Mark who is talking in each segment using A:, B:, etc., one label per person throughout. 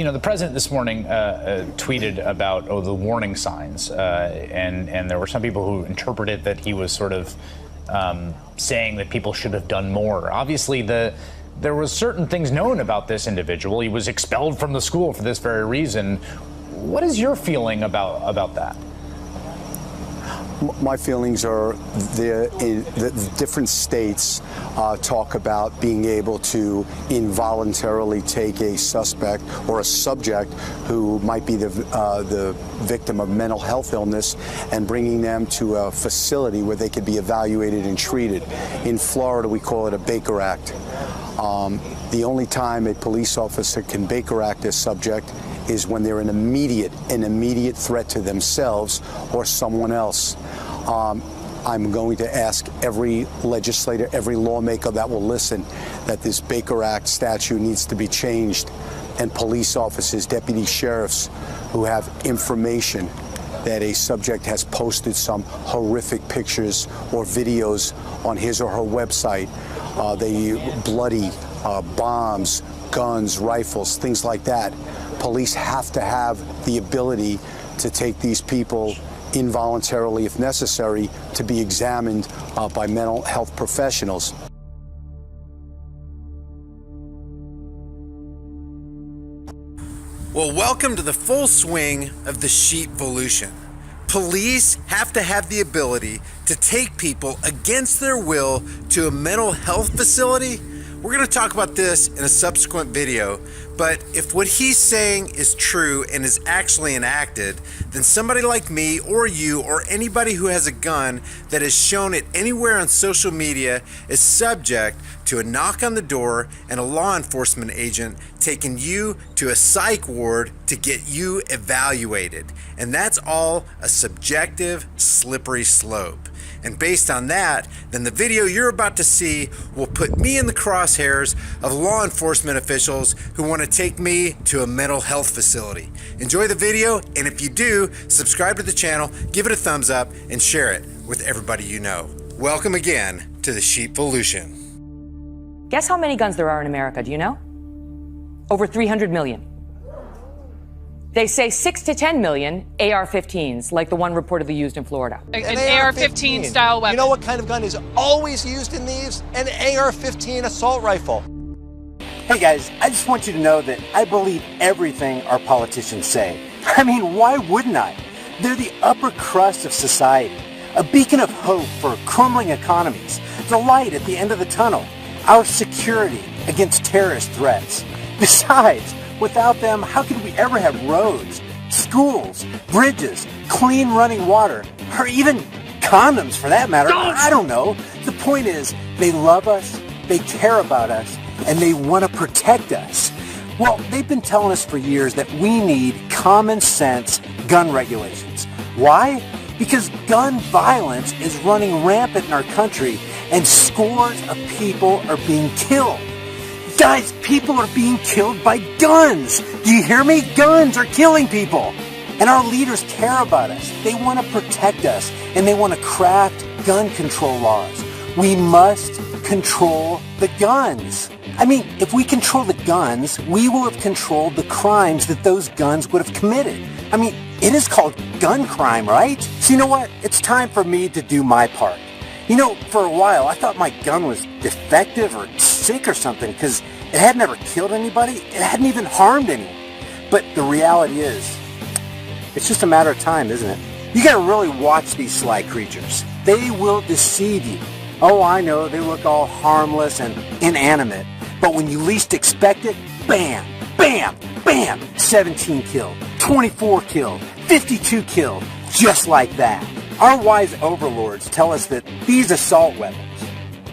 A: the president this morning tweeted about the warning signs, and there were some people who interpreted that he was sort of saying that people should have done more. Obviously, there was certain things known about this individual. He was expelled from the school for this very reason. What is your feeling about that?
B: My feelings are the different states talk about being able to involuntarily take a suspect or a subject who might be the victim of mental health illness and bringing them to a facility where they could be evaluated and treated. In Florida, we call it a Baker Act. The only time a police officer can Baker Act a subject is when they're an immediate threat to themselves or someone else. I'm going to ask every legislator, every lawmaker that will listen, that this Baker Act statute needs to be changed, and police officers, deputy sheriffs who have information that a subject has posted some horrific pictures or videos on his or her website, bloody bombs, guns, rifles, things like that. Police have to have the ability to take these people involuntarily, if necessary, to be examined by mental health professionals.
C: Well, welcome to the full swing of the sheepvolution. Police have to have the ability to take people against their will to a mental health facility. We're going to talk about this in a subsequent video, but if what he's saying is true and is actually enacted, then somebody like me or you or anybody who has a gun that has shown it anywhere on social media is subject to a knock on the door and a law enforcement agent taking you to a psych ward to get you evaluated. And that's all a subjective, slippery slope. And based on that, then the video you're about to see will put me in the crosshairs of law enforcement officials who want to take me to a mental health facility. Enjoy the video, and if you do, subscribe to the channel, give it a thumbs up, and share it with everybody you know. Welcome again to the Sheepvolution.
D: Guess how many guns there are in America, do you know? Over 300 million. They say 6 to 10 million AR-15s, like the one reportedly used in Florida.
E: An AR-15 style weapon.
F: You know what kind of gun is always used in these? An AR-15 assault rifle.
G: Hey guys, I just want you to know that I believe everything our politicians say. I mean, why wouldn't I? They're the upper crust of society, a beacon of hope for crumbling economies, the light at the end of the tunnel, our security against terrorist threats. Besides, without them, how could we ever have roads, schools, bridges, clean running water, or even condoms for that matter? I don't know. The point is, they love us, they care about us, and they want to protect us. Well, they've been telling us for years that we need common sense gun regulations. Why? Because gun violence is running rampant in our country, and scores of people are being killed. Guys, people are being killed by guns. Do you hear me? Guns are killing people. And our leaders care about us. They want to protect us, and they want to craft gun control laws. We must control the guns. I mean, if we control the guns, we will have controlled the crimes that those guns would have committed. I mean, it is called gun crime, right? So you know what? It's time for me to do my part. You know, for a while, I thought my gun was defective or sick or something because it had never killed anybody. It hadn't even harmed anyone. But the reality is, it's just a matter of time, isn't it? You gotta really watch these sly creatures. They will deceive you. Oh, I know, they look all harmless and inanimate. But when you least expect it, bam, bam, bam, 17 killed, 24 killed, 52 killed, just like that. Our wise overlords tell us that these assault weapons,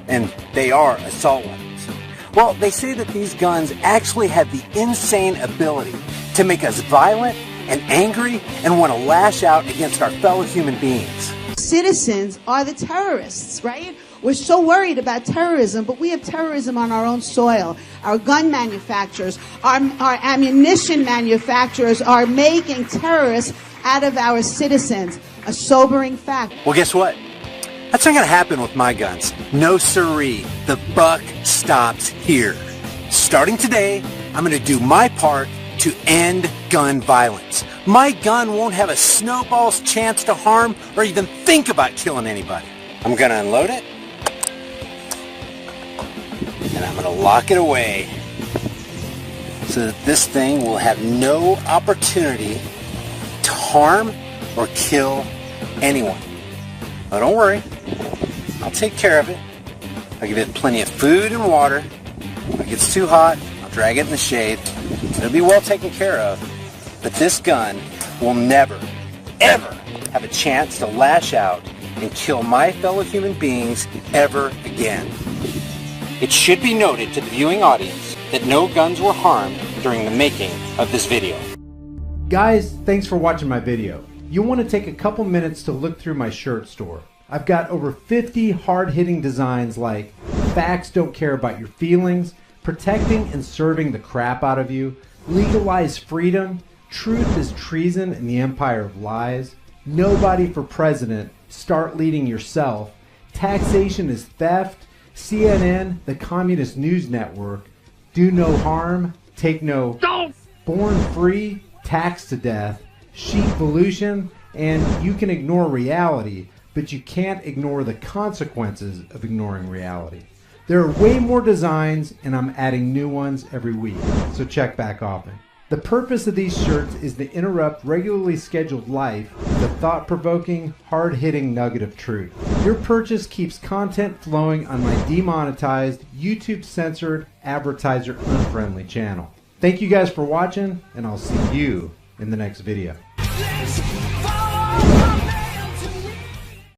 G: and they are assault weapons, well, they say that these guns actually have the insane ability to make us violent and angry and want to lash out against our fellow human beings.
H: Citizens are the terrorists, right? We're so worried about terrorism, but we have terrorism on our own soil. Our gun manufacturers, our ammunition manufacturers are making terrorists out of our citizens. A sobering fact.
G: Well, guess what? That's not going to happen with my guns. No siree. The buck stops here. Starting today, I'm going to do my part to end gun violence. My gun won't have a snowball's chance to harm or even think about killing anybody. I'm going to unload it, and I'm going to lock it away so that this thing will have no opportunity to harm or kill anyone. Now don't worry, I'll take care of it. I'll give it plenty of food and water. If it gets too hot, I'll drag it in the shade. It'll be well taken care of. But this gun will never, ever have a chance to lash out and kill my fellow human beings ever again. It should be noted to the viewing audience that no guns were harmed during the making of this video.
I: Guys, thanks for watching my video. You'll want to take a couple minutes to look through my shirt store. I've got over 50 hard-hitting designs like facts don't care about your feelings, protecting and serving the crap out of you, legalize freedom, truth is treason in the empire of lies, nobody for president, start leading yourself, taxation is theft, CNN, the communist news network, do no harm, take no, born free, taxed to death, sheepvolution, and you can ignore reality, but you can't ignore the consequences of ignoring reality. There are way more designs, and I'm adding new ones every week, so check back often. The purpose of these shirts is to interrupt regularly scheduled life with a thought-provoking, hard-hitting nugget of truth. Your purchase keeps content flowing on my demonetized, YouTube-censored, advertiser-unfriendly channel. Thank you guys for watching, and I'll see you in the next video.